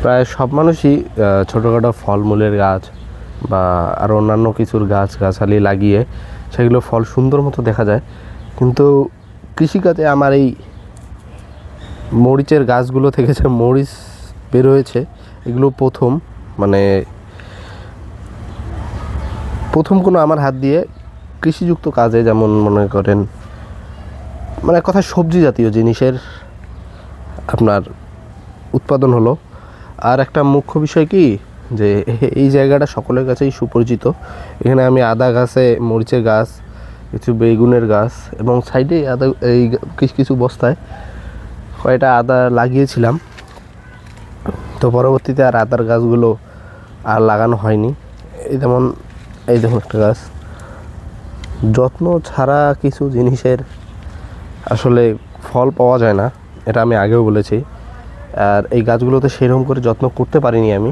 প্রায় সব মানুষই ছোটোখাটো ফলমূলের গাছ বা আরও অন্যান্য কিছুর গাছগাছালি লাগিয়ে সেগুলো ফল সুন্দর মতো দেখা যায়। কিন্তু কৃষিকাজে আমার এই মরিচের গাছগুলো থেকে যে মরিচ বের হয়েছে, এগুলো প্রথম কোনো আমার হাত দিয়ে কৃষিযুক্ত কাজে, যেমন মনে করেন মানে কথা সবজি জাতীয় জিনিসের আপনার উৎপাদন হলো। আর একটা মুখ্য বিষয় কি, যে এই জায়গাটা সকলের কাছেই সুপরিচিত। এখানে আমি আদা গাছে মরিচের গাছ, কিছু বেগুনের গাছ এবং সাইডে আদা এই কিছু বস্তায় কয়টা আদা লাগিয়েছিলাম। তো পরবর্তীতে আর আদার গাছগুলো আর লাগানো হয়নি। এই দেখুন একটা গাছ। যত্ন ছাড়া কিছু জিনিসের আসলে ফল পাওয়া যায় না, এটা আমি আগেও বলেছি। আর এই গাছগুলোতে সেরকম করে যত্ন করতে পারিনি আমি,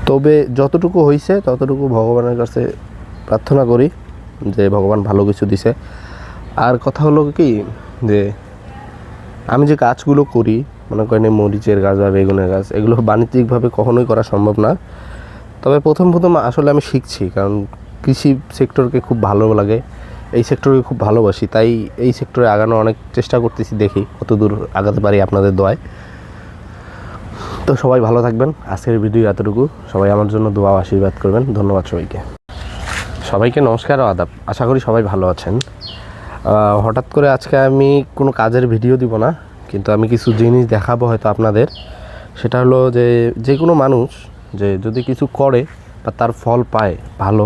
তবে যতটুকু হয়েছে ততটুকু ভগবানের কাছে প্রার্থনা করি যে ভগবান ভালো কিছু দিছে। আর কথা হলো কি, যে আমি যে গাছগুলো করি, মনে করেন মরিচের গাছ বা বেগুনের গাছ, এগুলো বাণিজ্যিকভাবে কখনোই করা সম্ভব না। তবে প্রথম আসলে আমি শিখছি, কারণ কৃষি সেক্টরকে খুব ভালো লাগে, এই সেক্টরকে খুব ভালোবাসি, তাই এই সেক্টরে আগানোর অনেক চেষ্টা করতেছি, দেখি কত দূর আগাতে পারি আপনাদের দোয়ায়। তো সবাই ভালো থাকবেন। আজকের ভিডিও এতটুকু। সবাই আমার জন্য দোয়া আশীর্বাদ করবেন। ধন্যবাদ সবাইকে নমস্কার ও আদাব। আশা করি সবাই ভালো আছেন। হঠাৎ করে আজকে আমি কোনো কাজের ভিডিও দিব না, কিন্তু আমি কিছু জিনিস দেখাবো হয়তো আপনাদের। সেটা হলো যে কোনো মানুষ যে যদি কিছু করে বা তার ফল পায় ভালো,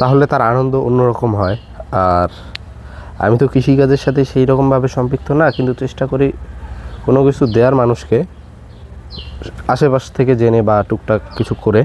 তাহলে তার আনন্দ অন্যরকম হয়। আর আমি তো কৃষিকাজের সাথে সেই রকমভাবে সম্পৃক্ত না, কিন্তু চেষ্টা করি কোনো কিছু দেওয়ার মানুষকে আশেপাশ থেকে জেনে বা টুকটাক কিছু করে।